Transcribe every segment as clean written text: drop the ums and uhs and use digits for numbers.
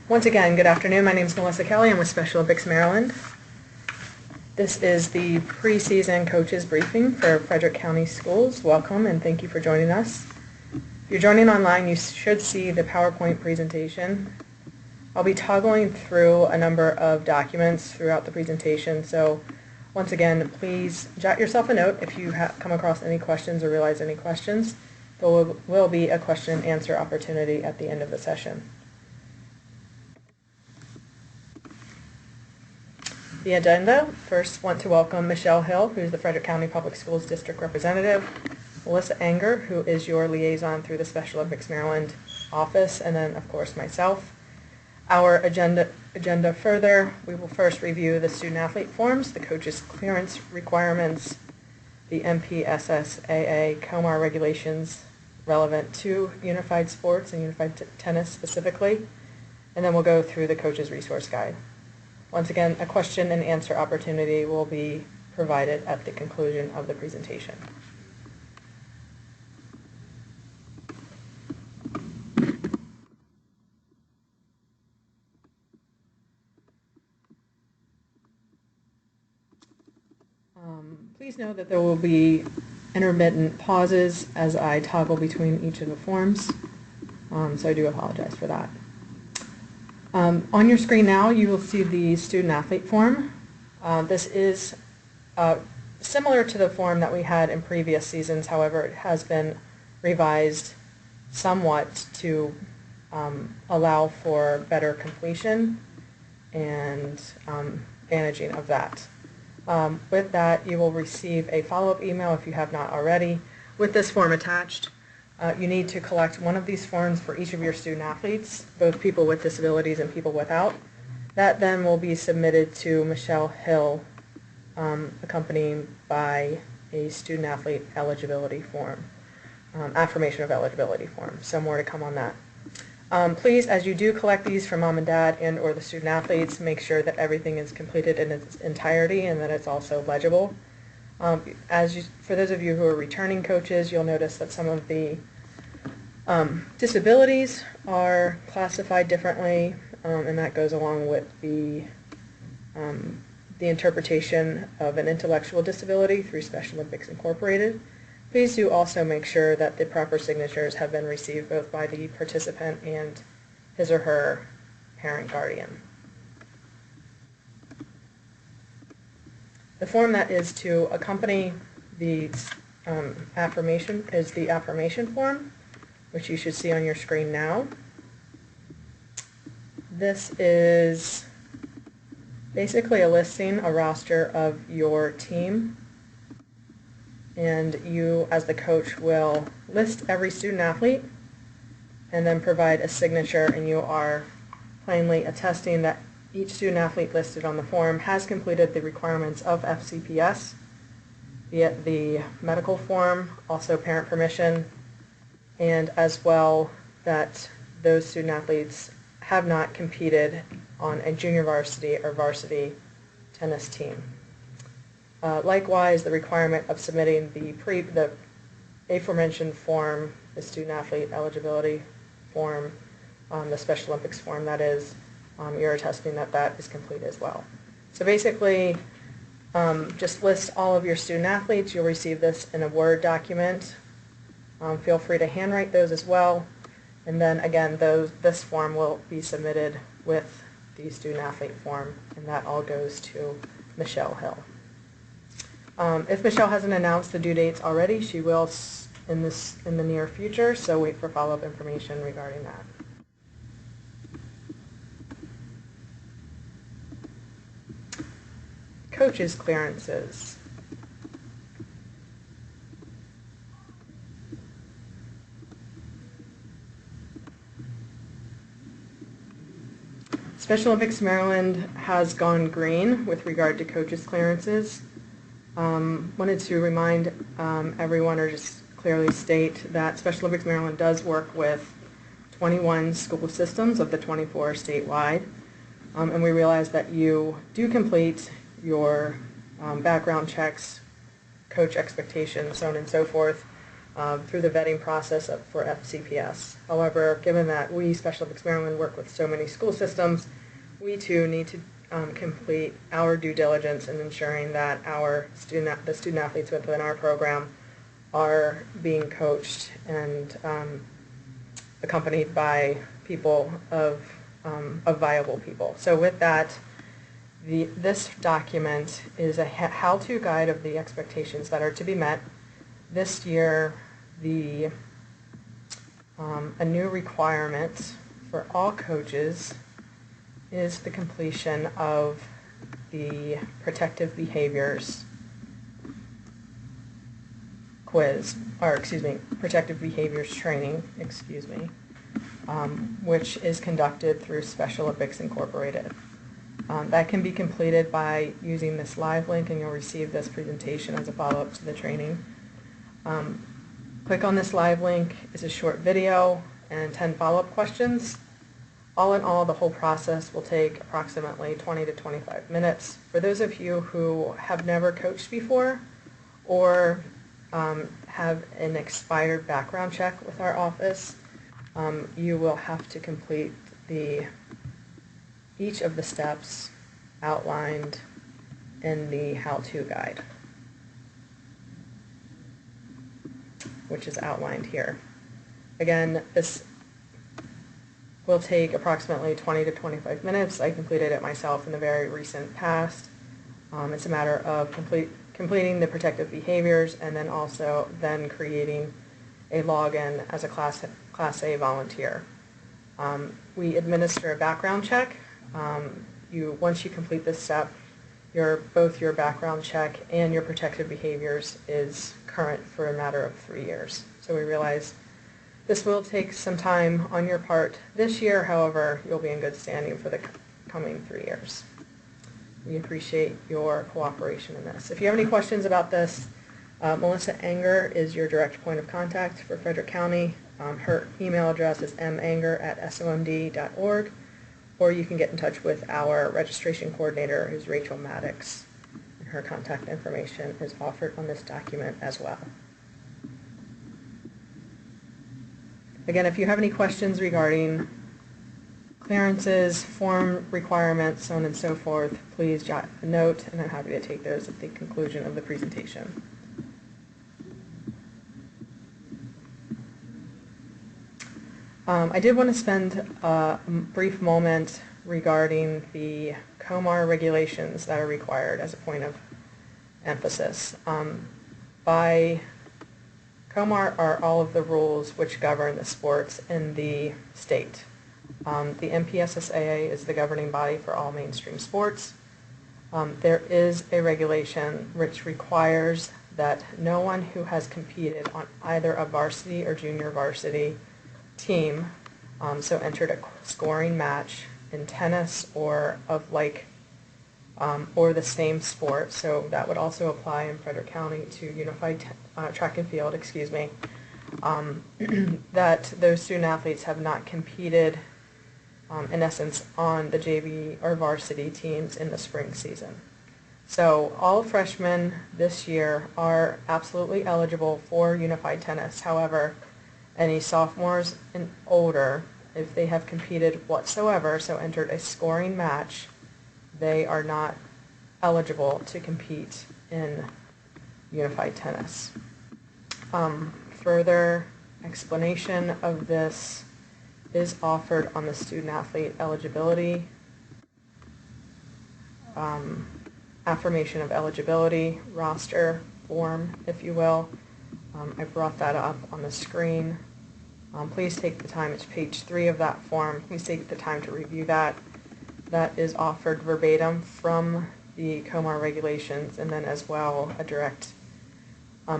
Once again, good afternoon. My name is Melissa Kelly. I'm with Special Olympics Maryland. This is the preseason coaches briefing for Frederick County Schools. Welcome and thank you for joining us. If you're joining online, you should see the PowerPoint presentation. I'll be toggling through a number of documents throughout the presentation, so once again, please jot yourself a note if you come across any questions or realize any questions. There will be a question and answer opportunity at the end of the session. The agenda: first, want to welcome Michelle Hill, who's the Frederick County Public Schools District Representative, Melissa Anger, who is your liaison through the Special Olympics Maryland office, and then, of course, myself. Our agenda further, we will first review the student-athlete forms, the coaches' clearance requirements, the MPSSAA COMAR regulations relevant to unified sports and unified tennis specifically, and then we'll go through the coaches' resource guide. Once again, a question and answer opportunity will be provided at the conclusion of the presentation. Please know that there will be intermittent pauses as I toggle between each of the forms, so I do apologize for that. On your screen now, you will see the student-athlete form. This is similar to the form that we had in previous seasons. However, it has been revised somewhat to allow for better completion and managing of that. With that, you will receive a follow-up email if you have not already with this form attached. You need to collect one of these forms for each of your student-athletes, both people with disabilities and people without. That then will be submitted to Michelle Hill, accompanied by a student-athlete eligibility form, affirmation of eligibility form. So more to come on that. Please, as you do collect these from mom and dad and or the student-athletes, make sure that everything is completed in its entirety and that it's also legible. For those of you who are returning coaches, you'll notice that some of the disabilities are classified differently, and that goes along with the interpretation of an intellectual disability through Special Olympics Incorporated. Please do also make sure that the proper signatures have been received both by the participant and his or her parent guardian. The form that is to accompany the affirmation is the affirmation form, which you should see on your screen now. This is basically a listing, a roster of your team, and you as the coach will list every student athlete and then provide a signature, and you are plainly attesting that each student athlete listed on the form has completed the requirements of FCPS, be it the medical form, also parent permission, and as well that those student athletes have not competed on a junior varsity or varsity tennis team. Likewise, the requirement of submitting the aforementioned form, the student athlete eligibility form, the Special Olympics form, that is, you're attesting that that is complete as well. So basically, just list all of your student athletes. You'll receive this in a Word document. Feel free to handwrite those as well. And then again, this form will be submitted with the student athlete form, and that all goes to Michelle Hill. If Michelle hasn't announced the due dates already, she will in the near future, so wait for follow-up information regarding that. Coaches' clearances. Special Olympics Maryland has gone green with regard to coaches' clearances. Wanted to remind everyone, or just clearly state, that Special Olympics Maryland does work with 21 school systems of the 24 statewide, and we realize that you do complete your background checks, coach expectations, so on and so forth, through the vetting process for FCPS. However, given that we, Special Olympics Maryland, work with so many school systems, we too need to complete our due diligence in ensuring that the student athletes within our program are being coached and accompanied by people of viable people. So with that, this document is a how-to guide of the expectations that are to be met. This year, a new requirement for all coaches is the completion of the protective behaviors quiz, or excuse me, protective behaviors training, which is conducted through Special Olympics Incorporated. That can be completed by using this live link, and you'll receive this presentation as a follow-up to the training. Click on this live link. It's a short video and 10 follow-up questions. All in all, the whole process will take approximately 20 to 25 minutes. For those of you who have never coached before or have an expired background check with our office, you will have to complete each of the steps outlined in the how-to guide, which is outlined here. Again, this will take approximately 20 to 25 minutes. I completed it myself in the very recent past. It's a matter of completing the protective behaviors and then also creating a login as a Class A volunteer. We administer a background check. Once you complete this step, both your background check and your protective behaviors is current for a matter of 3 years. So we realize this will take some time on your part this year. However, you'll be in good standing for the coming 3 years. We appreciate your cooperation in this. If you have any questions about this, Melissa Anger is your direct point of contact for Frederick County. Her email address is manger@somd.org, or you can get in touch with our registration coordinator, who's Rachel Maddox. Her contact information is offered on this document as well. Again, if you have any questions regarding clearances, form requirements, so on and so forth, please jot a note, and I'm happy to take those at the conclusion of the presentation. I did want to spend a brief moment regarding the COMAR regulations that are required as a point of emphasis. By COMAR are all of the rules which govern the sports in the state. The MPSSAA is the governing body for all mainstream sports. There is a regulation which requires that no one who has competed on either a varsity or junior varsity team, so entered a scoring match in tennis or or the same sport, so that would also apply in Frederick County to Unified Track and Field, that those student athletes have not competed, in essence, on the JV or varsity teams in the spring season. So all freshmen this year are absolutely eligible for Unified Tennis. However, any sophomores and older, if they have competed whatsoever, so entered a scoring match, they are not eligible to compete in Unified Tennis. Further explanation of this is offered on the student athlete eligibility, affirmation of eligibility roster form, if you will. I brought that up on the screen. Please take the time, it's page 3 of that form. Please take the time to review that. That is offered verbatim from the COMAR regulations, and then as well a direct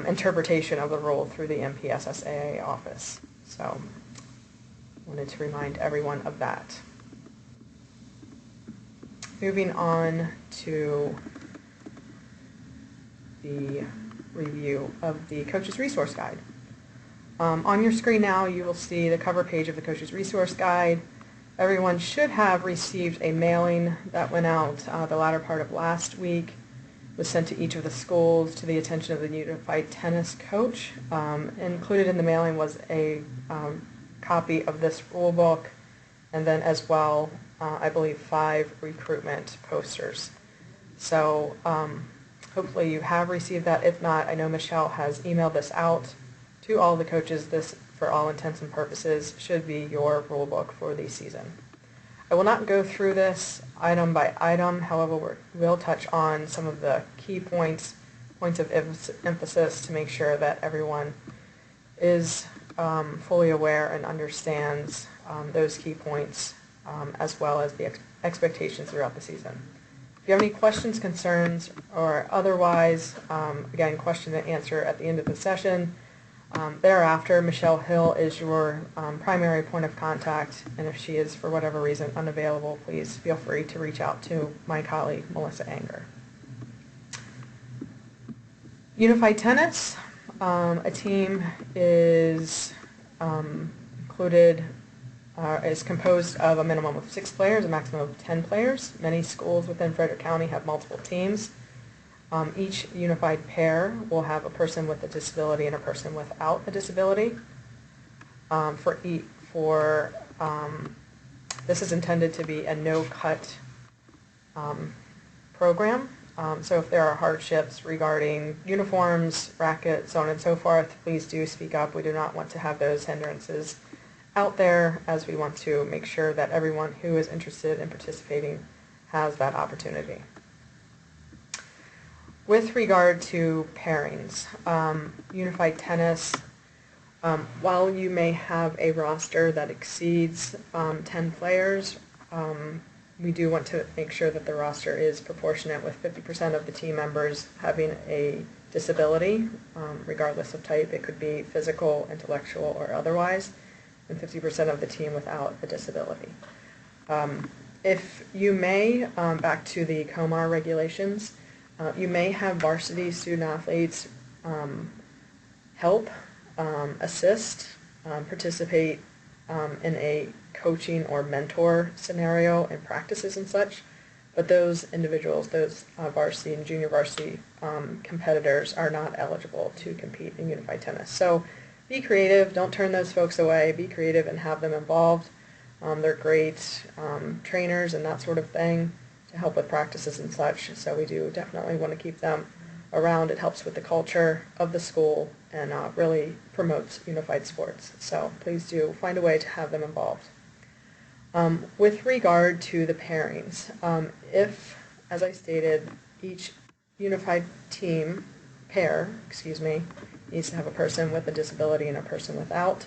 interpretation of the rule through the MPSSAA office. So I wanted to remind everyone of that. Moving on to the review of the Coach's Resource Guide. On your screen now you will see the cover page of the Coach's Resource Guide. Everyone should have received a mailing that went out the latter part of last week. was sent to each of the schools to the attention of the Unified Tennis coach. Included in the mailing was a copy of this rule book, and then as well, I believe 5 recruitment posters. So hopefully you have received that. If not, I know Michelle has emailed this out to all the coaches. This, for all intents and purposes, should be your rule book for the season. I will not go through this item by item. However, we'll touch on some of the key points of emphasis to make sure that everyone is fully aware and understands those key points, as well as the expectations throughout the season. If you have any questions, concerns, or otherwise, again, question and answer at the end of the session. Thereafter, Michelle Hill is your primary point of contact, and if she is, for whatever reason, unavailable, please feel free to reach out to my colleague, Melissa Anger. Unified Tennis, a team is is composed of a minimum of 6 players, a maximum of 10 players. Many schools within Frederick County have multiple teams. Each unified pair will have a person with a disability and a person without a disability. This is intended to be a no-cut program. So if there are hardships regarding uniforms, rackets, so on and so forth, please do speak up. We do not want to have those hindrances out there, as we want to make sure that everyone who is interested in participating has that opportunity. With regard to pairings, Unified Tennis, while you may have a roster that exceeds 10 players, we do want to make sure that the roster is proportionate, with 50% of the team members having a disability, regardless of type. It could be physical, intellectual, or otherwise, and 50% of the team without a disability. If you may, back to the COMAR regulations, you may have varsity student athletes help, assist, participate in a coaching or mentor scenario in practices and such, but those individuals, those varsity and junior varsity competitors, are not eligible to compete in Unified Tennis. So be creative, don't turn those folks away, be creative and have them involved. They're great trainers and that sort of thing to help with practices and such, so we do definitely want to keep them around. It helps with the culture of the school and really promotes unified sports, so please do find a way to have them involved. With regard to the pairings, if, as I stated, each unified team pair, needs to have a person with a disability and a person without.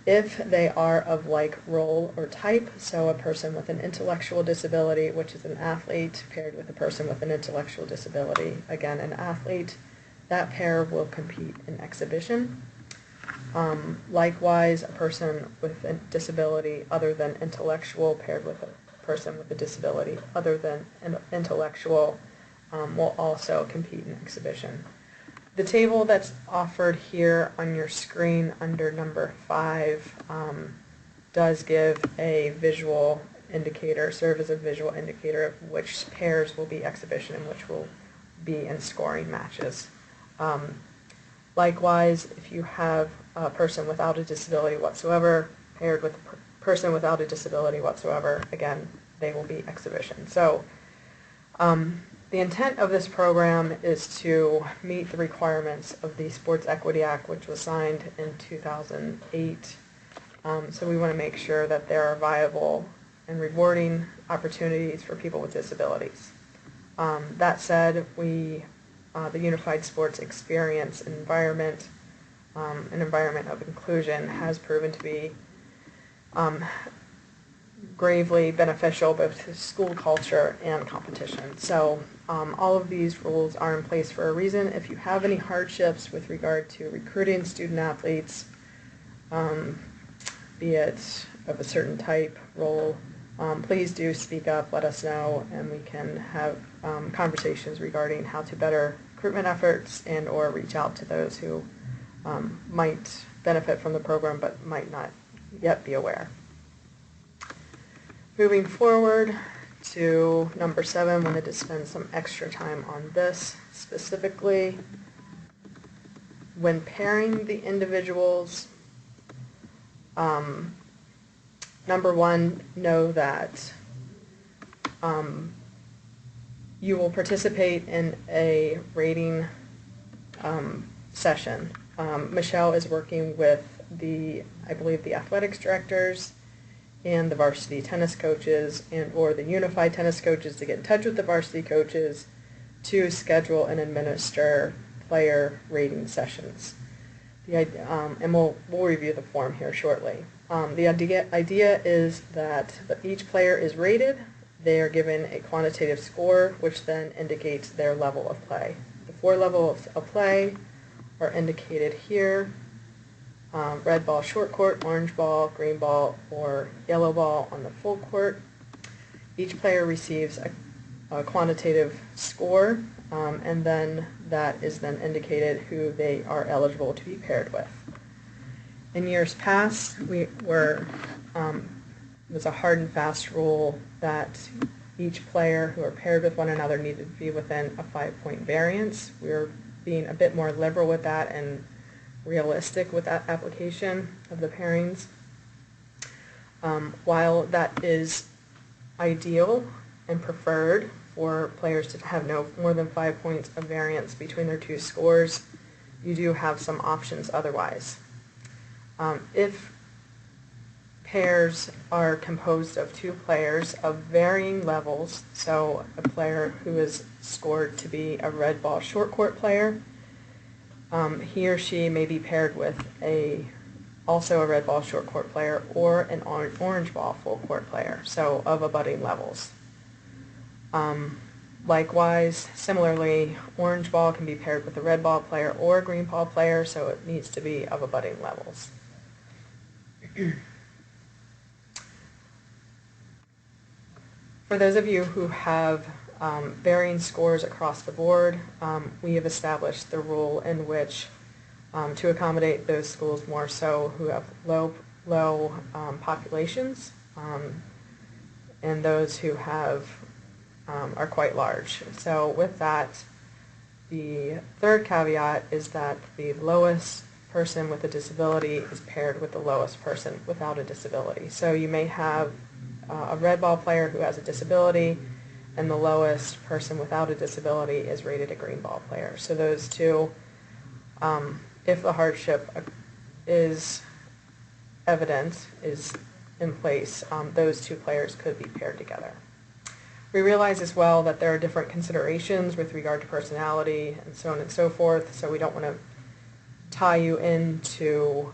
If they are of like role or type, so a person with an intellectual disability, which is an athlete, paired with a person with an intellectual disability, again an athlete, that pair will compete in exhibition. Likewise, a person with a disability other than intellectual paired with a person with a disability other than intellectual will also compete in exhibition. The table that's offered here on your screen under number 5 does give a visual indicator, serve as a visual indicator of which pairs will be exhibition and which will be in scoring matches. Likewise, if you have a person without a disability whatsoever paired with a person without a disability whatsoever, again, they will be exhibition. So the intent of this program is to meet the requirements of the Sports Equity Act, which was signed in 2008. So we want to make sure that there are viable and rewarding opportunities for people with disabilities. That said, the Unified Sports Experience environment, an environment of inclusion, has proven to be gravely beneficial both to school culture and competition. So all of these rules are in place for a reason. If you have any hardships with regard to recruiting student athletes, be it of a certain type, role, please do speak up, let us know, and we can have conversations regarding how to better recruitment efforts and or reach out to those who might benefit from the program but might not yet be aware. Moving forward to number 7, wanted to spend some extra time on this specifically. When pairing the individuals, number 1, know that you will participate in a rating session. Michelle is working with I believe the athletics directors and the varsity tennis coaches or the unified tennis coaches to get in touch with the varsity coaches to schedule and administer player rating sessions. And we'll review the form here shortly. The idea is that each player is rated. They are given a quantitative score, which then indicates their level of play. The 4 levels of play are indicated here. Red ball short court, orange ball, green ball, or yellow ball on the full court. Each player receives a quantitative score, and then that is then indicated who they are eligible to be paired with. In years past, it was a hard and fast rule that each player who are paired with one another needed to be within a 5-point variance. We're being a bit more liberal with that and realistic with that application of the pairings. While that is ideal and preferred for players to have no more than 5 points of variance between their 2 scores, you do have some options otherwise. If pairs are composed of 2 players of varying levels, so a player who is scored to be a red ball short court player, he or she may be paired with also a red ball short court player or an orange ball full court player, so of abutting levels. Likewise, similarly, orange ball can be paired with a red ball player or a green ball player, so it needs to be of abutting levels. For those of you who have varying scores across the board, we have established the rule in which to accommodate those schools more so who have low populations and those who are quite large. So with that, the third caveat is that the lowest person with a disability is paired with the lowest person without a disability. So you may have a red ball player who has a disability, and the lowest person without a disability is rated a green ball player. So those two, if the hardship is evident, is in place, those 2 players could be paired together. We realize as well that there are different considerations with regard to personality and so on and so forth, so we don't want to tie you into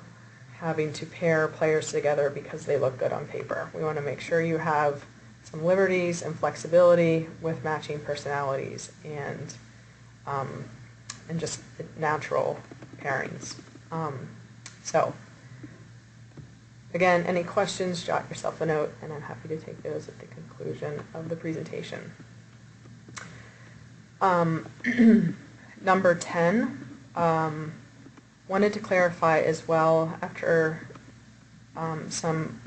having to pair players together because they look good on paper. We want to make sure you have some liberties and flexibility with matching personalities and just natural pairings. So again, any questions, jot yourself a note, and I'm happy to take those at the conclusion of the presentation. Number 10, wanted to clarify as well after some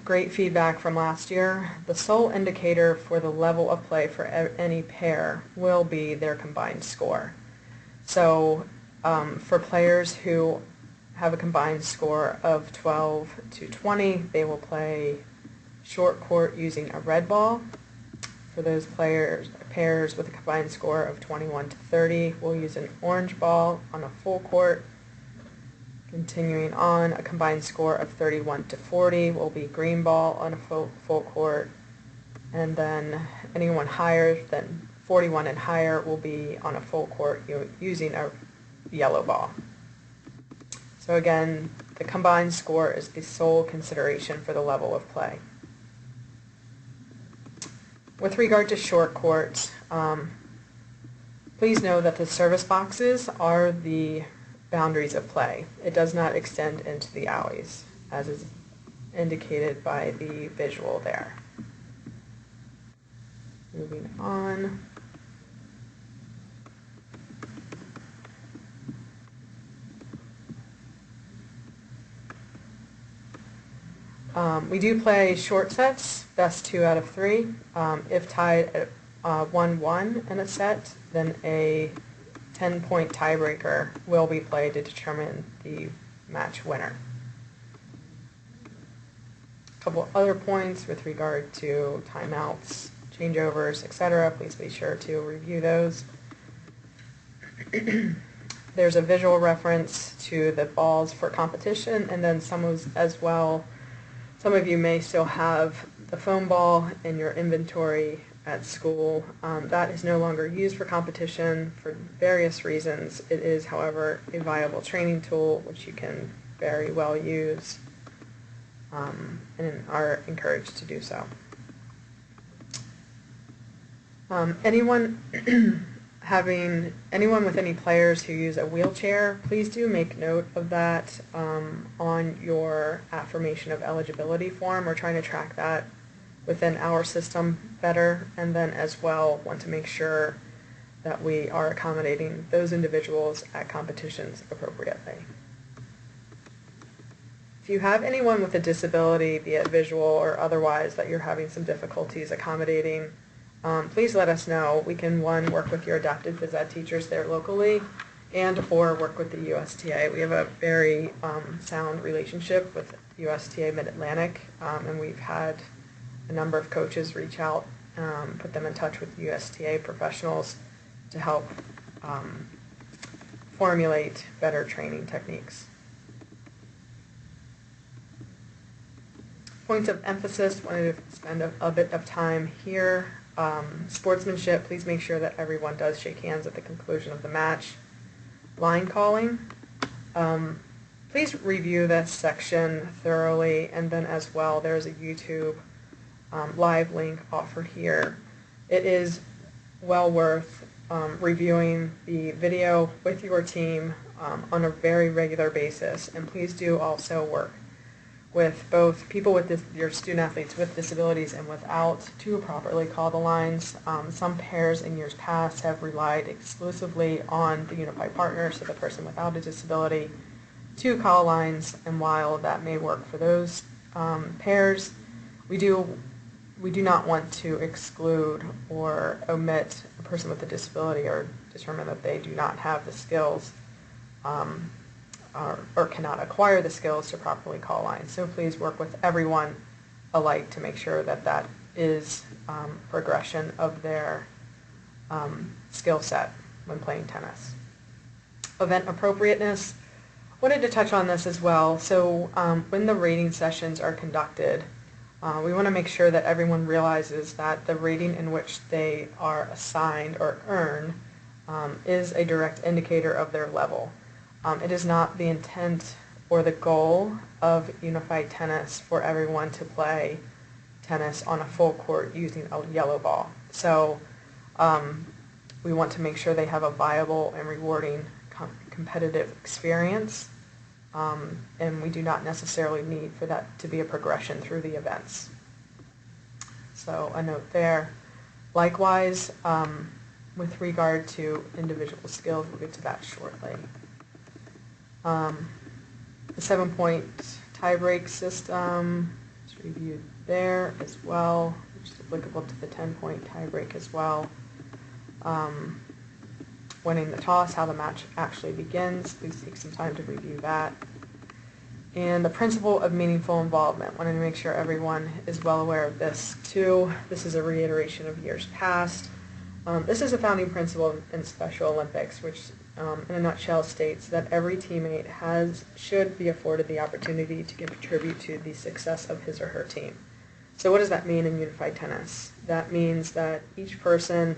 great feedback from last year. The sole indicator for the level of play for any pair will be their combined score. So for players who have a combined score of 12 to 20, they will play short court using a red ball. For those pairs with a combined score of 21 to 30, we'll use an orange ball on a full court. Continuing on, a combined score of 31 to 40 will be green ball on a full court. And then anyone higher than 41 and higher will be on a full court using a yellow ball. So again, the combined score is the sole consideration for the level of play. With regard to short court, please know that the service boxes are the boundaries of play. It does not extend into the alleys, as is indicated by the visual there. Moving on. We do play short sets, best 2 out of 3. If tied at 1-1 in a set, then a 10-point tiebreaker will be played to determine the match winner. A couple other points with regard to timeouts, changeovers, etc. Please be sure to review those. There's a visual reference to the balls for competition, and then some of you may still have the foam ball in your inventory at school. That is no longer used for competition for various reasons. It is, however, a viable training tool which you can very well use and are encouraged to do so. Anyone with any players who use a wheelchair, please do make note of that on your affirmation of eligibility form. We're trying to track that within our system better, and then as well want to make sure that we are accommodating those individuals at competitions appropriately. If you have anyone with a disability, be it visual or otherwise, that you're having some difficulties accommodating, please let us know. We can, one, work with your adapted phys ed teachers there locally, and or work with the USTA. We have a very sound relationship with USTA Mid-Atlantic, and we've had a number of coaches reach out, put them in touch with USTA professionals to help formulate better training techniques. Points of emphasis, wanted to spend a bit of time here. Sportsmanship, please make sure that everyone does shake hands at the conclusion of the match. Line calling, please review this section thoroughly, and then as well there's a YouTube live link offered here. It is well worth reviewing the video with your team on a very regular basis, and please do also work with both people with your student athletes with disabilities and without to properly call the lines. Some pairs in years past have relied exclusively on the unified partner, so the person without a disability, to call lines, and while that may work for those pairs, we do not want to exclude or omit a person with a disability or determine that they do not have the skills or cannot acquire the skills to properly call lines. So please work with everyone alike to make sure that that is progression of their skill set when playing tennis. Event appropriateness, wanted to touch on this as well. So when the rating sessions are conducted, we want to make sure that everyone realizes that the rating in which they are assigned or earn is a direct indicator of their level. It is not the intent or the goal of unified tennis for everyone to play tennis on a full court using a yellow ball. So we want to make sure they have a viable and rewarding competitive experience, and we do not necessarily need for that to be a progression through the events. So a note there. Likewise, with regard to individual skills, we'll get to that shortly. The 7-point tiebreak system is reviewed there as well, which is applicable to the 10-point tiebreak as well. Winning the toss, how the match actually begins. Please take some time to review that. And the principle of meaningful involvement. Wanted to make sure everyone is well aware of this too. This is a reiteration of years past. This is a founding principle in Special Olympics, which in a nutshell states that every teammate should be afforded the opportunity to contribute to the success of his or her team. So what does that mean in unified tennis? That means that each person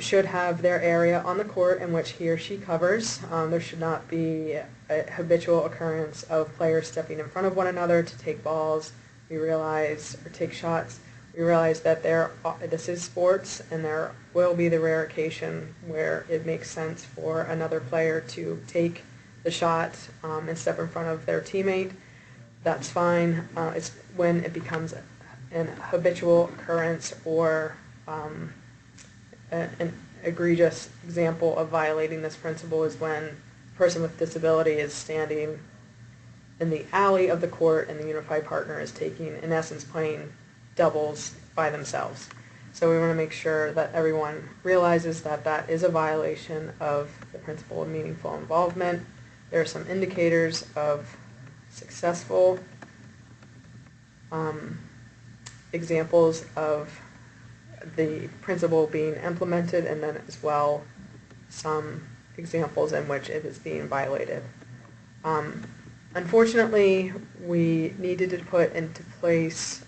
should have their area on the court in which he or she covers. There should not be a habitual occurrence of players stepping in front of one another to take balls, or take shots. We realize that this is sports, and there will be the rare occasion where it makes sense for another player to take the shot and step in front of their teammate. That's fine. It's when it becomes an habitual occurrence or an egregious example of violating this principle is when a person with disability is standing in the alley of the court, and the unified partner is taking, in essence, playing doubles by themselves. So we want to make sure that everyone realizes that that is a violation of the principle of meaningful involvement. There are some indicators of successful examples of the principle being implemented, and then as well some examples in which it is being violated. Unfortunately, we needed to put into place,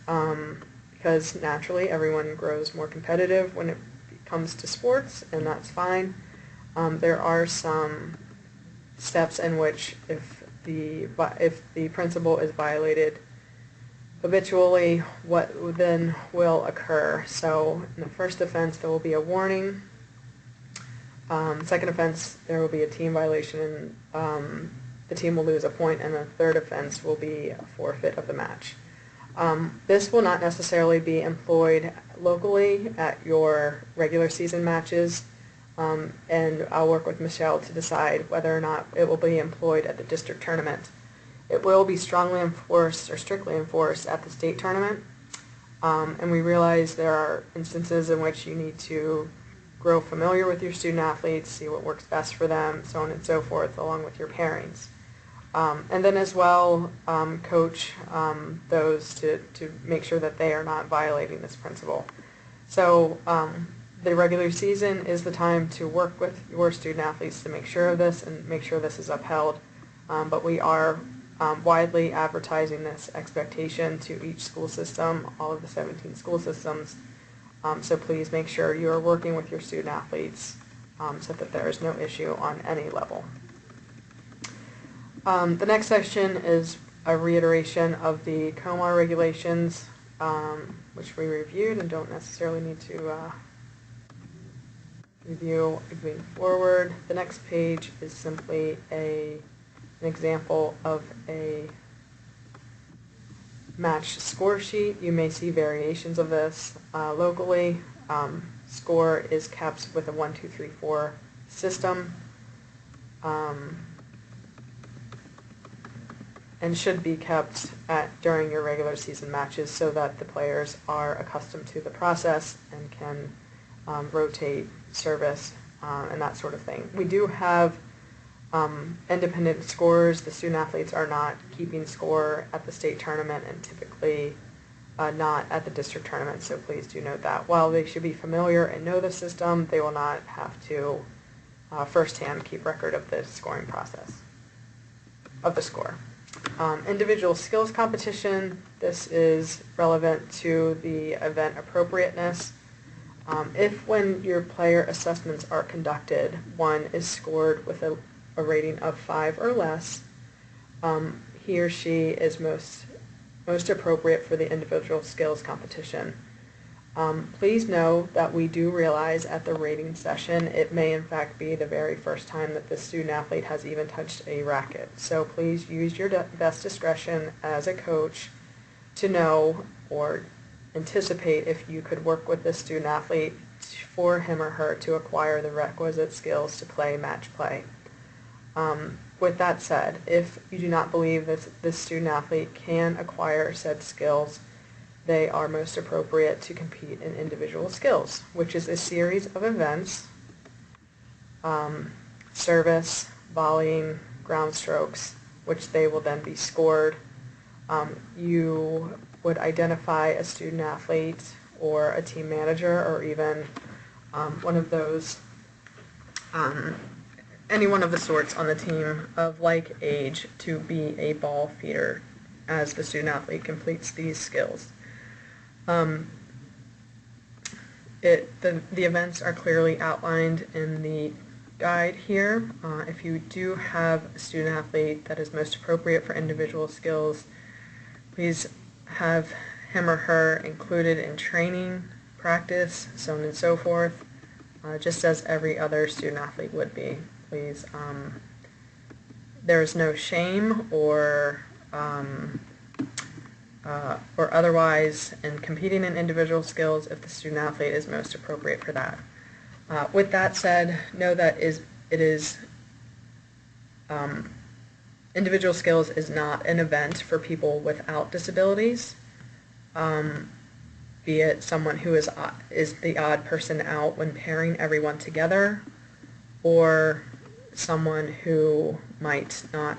because naturally everyone grows more competitive when it comes to sports, and that's fine. There are some steps in which if the principle is violated habitually, what then will occur. So in the first offense, there will be a warning. Second offense, there will be a team violation, and the team will lose a point, and the third offense will be a forfeit of the match. This will not necessarily be employed locally at your regular season matches, and I'll work with Michelle to decide whether or not it will be employed at the district tournament. It will be strongly enforced or strictly enforced at the state tournament, and we realize there are instances in which you need to grow familiar with your student athletes, see what works best for them, so on and so forth, along with your pairings. And then as well, coach those to make sure that they are not violating this principle. So the regular season is the time to work with your student athletes to make sure of this and make sure this is upheld. But we are widely advertising this expectation to each school system, all of the 17 school systems. So please make sure you are working with your student athletes so that there is no issue on any level. The next section is a reiteration of the COMAR regulations, which we reviewed and don't necessarily need to review moving forward. The next page is simply an example of a match score sheet. You may see variations of this locally. Score is kept with a 1, 2, 3, 4 system. And should be kept during your regular season matches so that the players are accustomed to the process and can rotate service and that sort of thing. We do have independent scorers. The student athletes are not keeping score at the state tournament and typically not at the district tournament, so please do note that. While they should be familiar and know the system, they will not have to firsthand keep record of the scoring process, of the score. Individual skills competition, this is relevant to the event appropriateness. If when your player assessments are conducted, one is scored with a rating of 5 or less, he or she is most appropriate for the individual skills competition. Please know that we do realize at the rating session it may in fact be the very first time that the student athlete has even touched a racket. So please use your best discretion as a coach to know or anticipate if you could work with the student athlete for him or her to acquire the requisite skills to play match play. With that said, if you do not believe that this student athlete can acquire said skills, they are most appropriate to compete in individual skills, which is a series of events, service, volleying, ground strokes, which they will then be scored. You would identify a student athlete or a team manager or even one of those, any one of the sorts on the team of like age to be a ball feeder as the student athlete completes these skills. The events are clearly outlined in the guide here. If you do have a student athlete that is most appropriate for individual skills, please have him or her included in training, practice, so on and so forth, just as every other student athlete would be. Please, there is no shame or otherwise in competing in individual skills if the student athlete is most appropriate for that. With that said, know that it is individual skills is not an event for people without disabilities, be it someone who is the odd person out when pairing everyone together, or someone who might not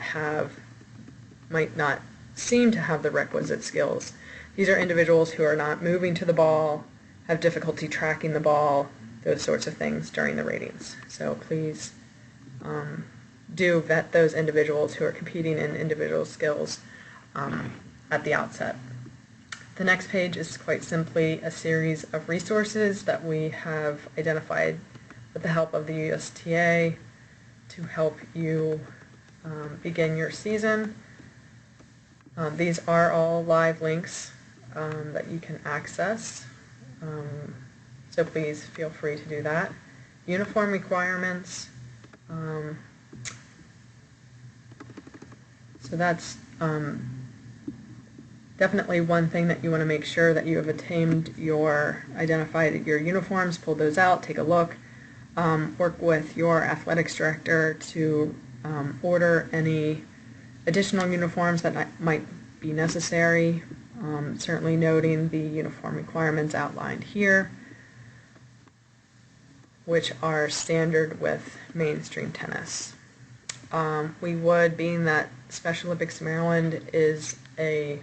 seem to have the requisite skills. These are individuals who are not moving to the ball, have difficulty tracking the ball, those sorts of things during the ratings. So please do vet those individuals who are competing in individual skills at the outset. The next page is quite simply a series of resources that we have identified with the help of the USTA to help you begin your season. These are all live links that you can access, so please feel free to do that. Uniform requirements. So that's definitely one thing that you want to make sure that you have identified your uniforms, pull those out, take a look, work with your athletics director to order any additional uniforms that might be necessary, certainly noting the uniform requirements outlined here, which are standard with mainstream tennis. We would, being that Special Olympics Maryland is a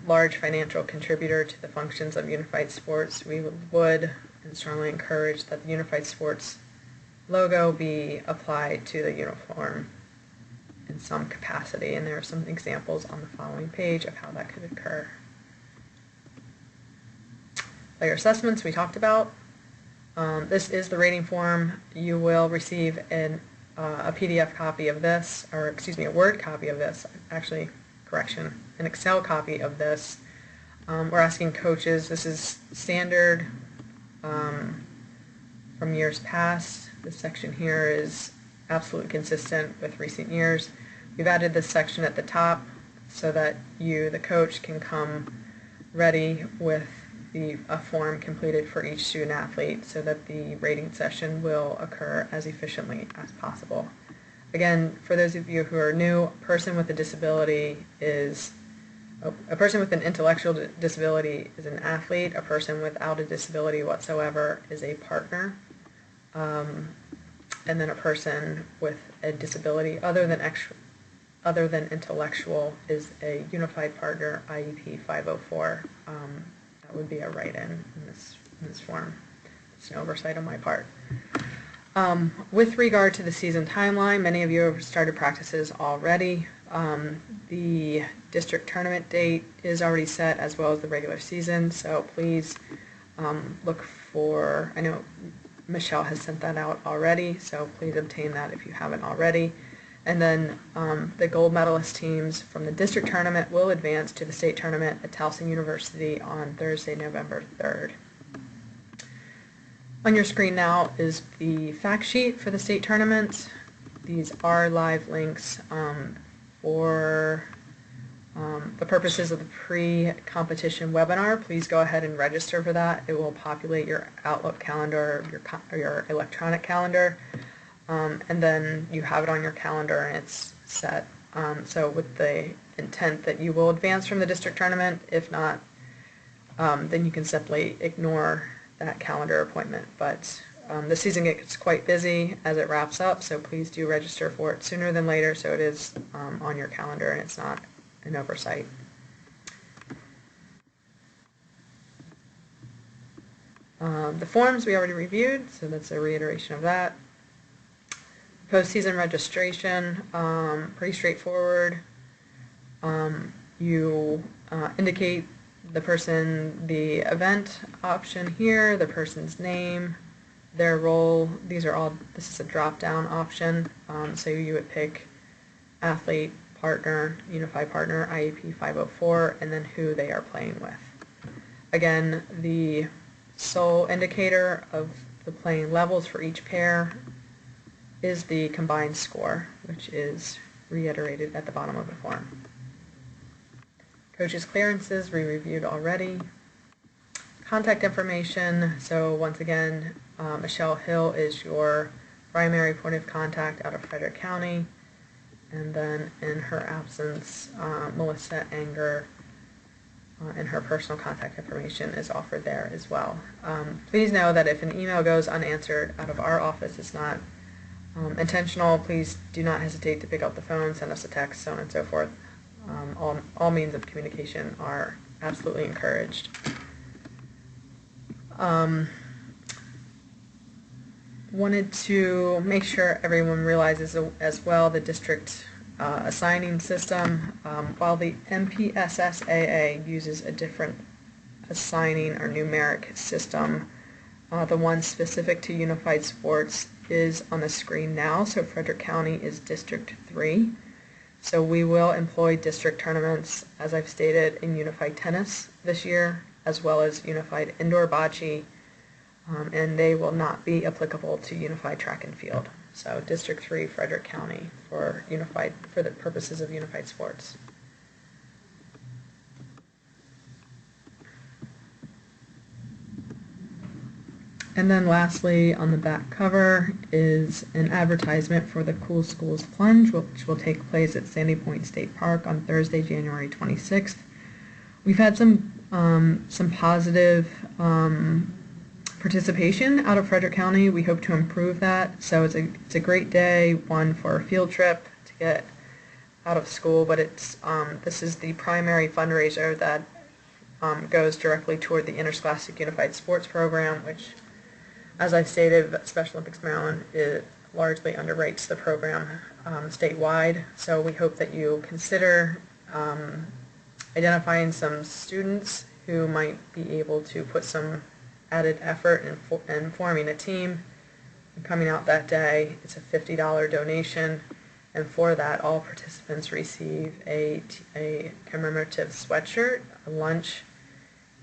large financial contributor to the functions of Unified Sports, we would and strongly encourage that the Unified Sports logo be applied to the uniform in some capacity, and there are some examples on the following page of how that could occur. Player assessments we talked about. This is the rating form. You will receive a PDF copy of this, or excuse me, a Word copy of this, actually, correction, an Excel copy of this. We're asking coaches, this is standard from years past. This section here is absolutely consistent with recent years. We've added this section at the top so that you, the coach, can come ready with a form completed for each student athlete so that the rating session will occur as efficiently as possible. Again, for those of you who are new, a person with an intellectual disability is an athlete. A person without a disability whatsoever is a partner. And then a person with a disability other than intellectual is a unified partner, IEP 504. That would be a write-in in this form. It's an oversight on my part. With regard to the season timeline, many of you have started practices already. The district tournament date is already set, as well as the regular season, so please look for, I know Michelle has sent that out already, so please obtain that if you haven't already. And then the gold medalist teams from the district tournament will advance to the state tournament at Towson University on Thursday, November 3rd. On your screen now is the fact sheet for the state tournament. These are live links for the purposes of the pre-competition webinar. Please go ahead and register for that. It will populate your Outlook calendar, your electronic calendar, and then you have it on your calendar and it's set. So with the intent that you will advance from the district tournament. If not, then you can simply ignore that calendar appointment. But the season gets quite busy as it wraps up, so please do register for it sooner than later so it is on your calendar and it's not an oversight. The forms we already reviewed, so that's a reiteration of that. Postseason registration, pretty straightforward. You indicate the event option here, the person's name, their role. This is a drop-down option, so you would pick athlete, partner, unified partner, IEP 504, and then who they are playing with. Again, the sole indicator of the playing levels for each pair is the combined score, which is reiterated at the bottom of the form. Coaches' clearances we reviewed already. Contact information, so once again, Michelle Hill is your primary point of contact out of Frederick County, And then in her absence, Melissa Anger and her personal contact information is offered there as well. Please know that if an email goes unanswered out of our office, it's not intentional. Please do not hesitate to pick up the phone, send us a text, so on and so forth. All means of communication are absolutely encouraged. Wanted to make sure everyone realizes as well the district assigning system. While the MPSSAA uses a different assigning or numeric system, the one specific to Unified Sports is on the screen now. So Frederick County is District 3. So we will employ district tournaments, as I've stated, in Unified Tennis this year, as well as Unified Indoor Bocce, and they will not be applicable to Unified Track and Field. So District 3, Frederick County, for the purposes of Unified Sports. And then lastly, on the back cover is an advertisement for the Cool Schools Plunge, which will take place at Sandy Point State Park on Thursday, January 26th. We've had some positive participation out of Frederick County. We hope to improve that. So it's a great day, one for a field trip to get out of school, but this is the primary fundraiser that goes directly toward the Interscholastic Unified Sports Program, which, as I've stated, Special Olympics Maryland, it largely underrates the program statewide. So we hope that you consider identifying some students who might be able to put some added effort in forming a team and coming out that day. It's a $50 donation, and for that all participants receive a commemorative sweatshirt, a lunch,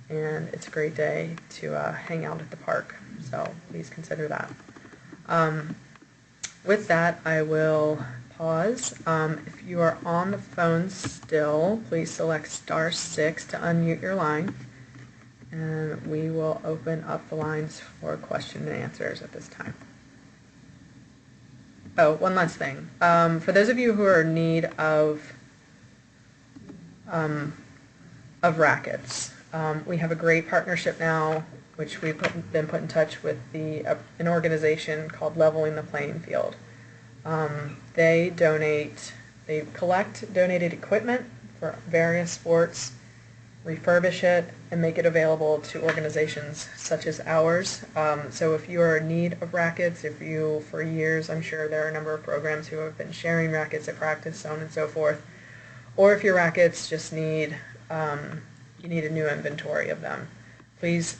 and it's a great day to hang out at the park. So please consider that. With that, I will pause. If you are on the phone still, please select *6 to unmute your line, and we will open up the lines for question and answers at this time. Oh, one last thing. For those of you who are in need of rackets, we have a great partnership now, which we've been put in touch with an organization called Leveling the Playing Field. They collect donated equipment for various sports, refurbish it, and make it available to organizations such as ours. So if you are in need of rackets, for years, I'm sure there are a number of programs who have been sharing rackets at practice, so on and so forth, or if your rackets just you need a new inventory of them, please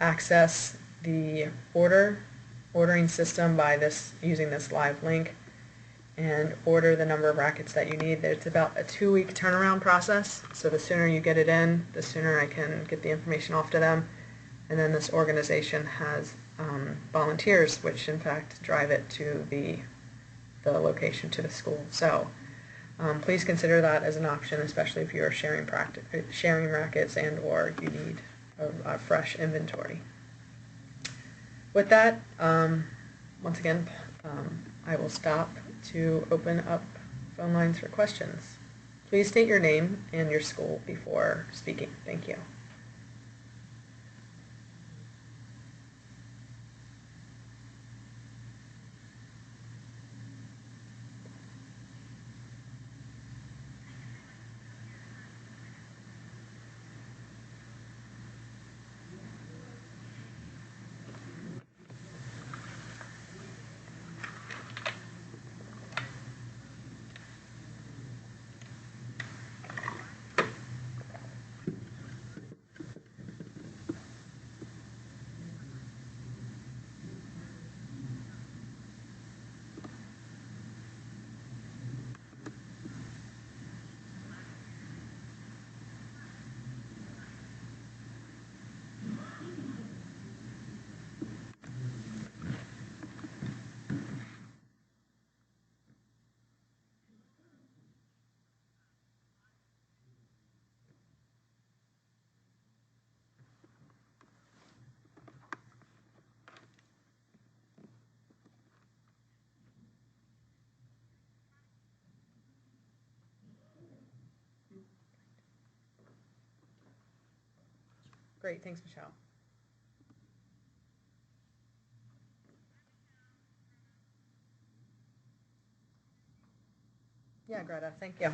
access the ordering system by using this live link and order the number of rackets that you need. It's about a 2-week turnaround process, so the sooner you get it in, the sooner I can get the information off to them. And then this organization has volunteers, which in fact drive it to the location, to the school. So please consider that as an option, especially if you are sharing rackets and or you need a fresh inventory. With that, once again, I will stop to open up phone lines for questions. Please state your name and your school before speaking. Thank you. Great, thanks, Michelle. Yeah, Greta, thank you.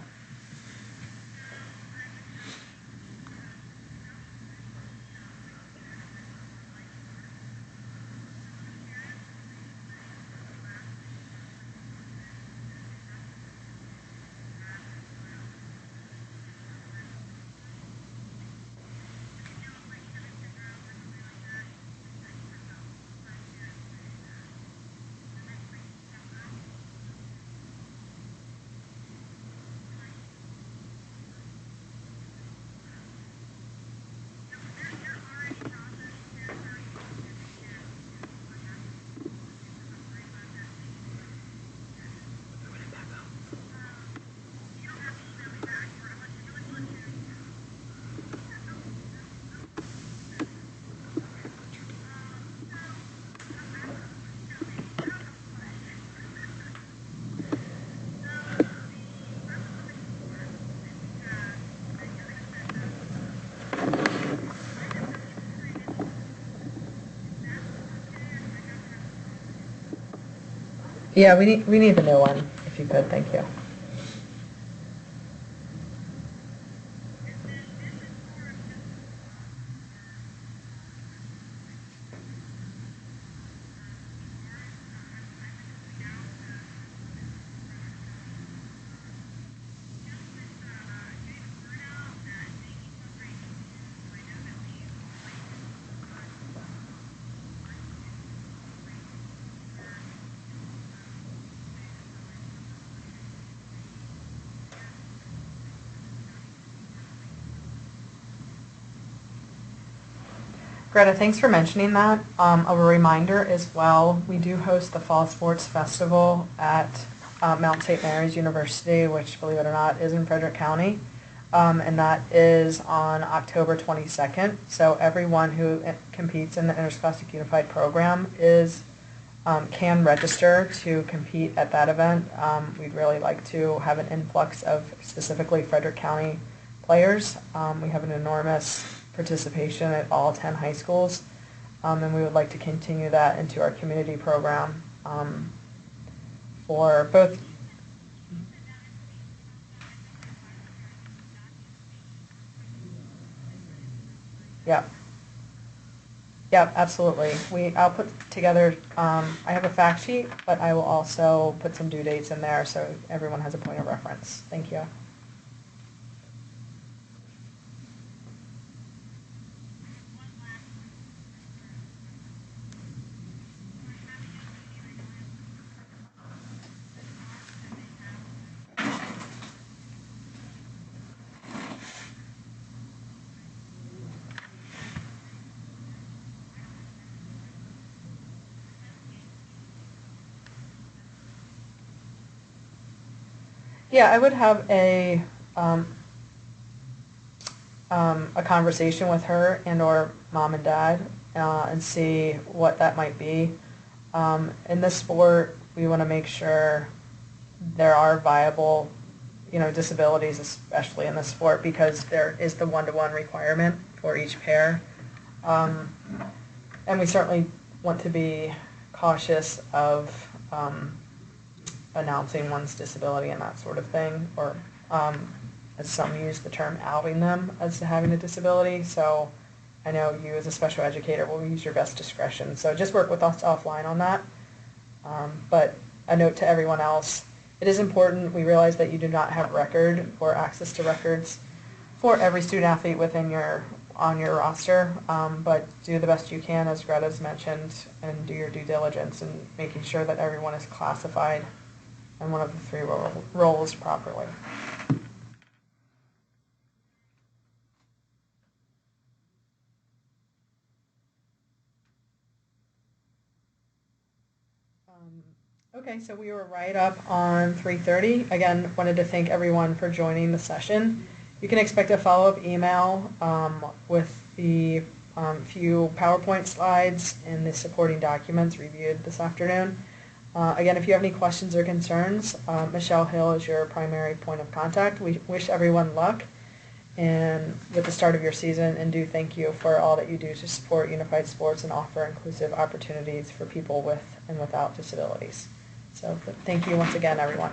Yeah, we need the new one, if you could, thank you. Greta, thanks for mentioning that. A reminder as well, we do host the Fall Sports Festival at Mount St. Mary's University, which, believe it or not, is in Frederick County. And that is on October 22nd. So everyone who competes in the Interscholastic Unified Program can register to compete at that event. We'd really like to have an influx of specifically Frederick County players. We have an enormous participation at all 10 high schools, and we would like to continue that into our community program for both. Yeah. Yeah, absolutely. I'll put together, I have a fact sheet, but I will also put some due dates in there so everyone has a point of reference. Thank you. Yeah, I would have a conversation with her and or mom and dad and see what that might be. In this sport, we want to make sure there are viable, disabilities, especially in this sport, because there is the one-to-one requirement for each pair. And we certainly want to be cautious of announcing one's disability and that sort of thing, or as some use the term, outing them as having a disability. So I know you as a special educator will use your best discretion. So just work with us offline on that. But a note to everyone else, it is important. We realize that you do not have record or access to records for every student athlete on your roster, but do the best you can, as Greta's mentioned, and do your due diligence in making sure that everyone is classified in one of the three roles properly. Okay, so we were right up on 3:30. Again, wanted to thank everyone for joining the session. You can expect a follow-up email with the few PowerPoint slides and the supporting documents reviewed this afternoon. Again, if you have any questions or concerns, Michelle Hill is your primary point of contact. We wish everyone luck, and with the start of your season, and do thank you for all that you do to support unified sports and offer inclusive opportunities for people with and without disabilities. So thank you once again, everyone.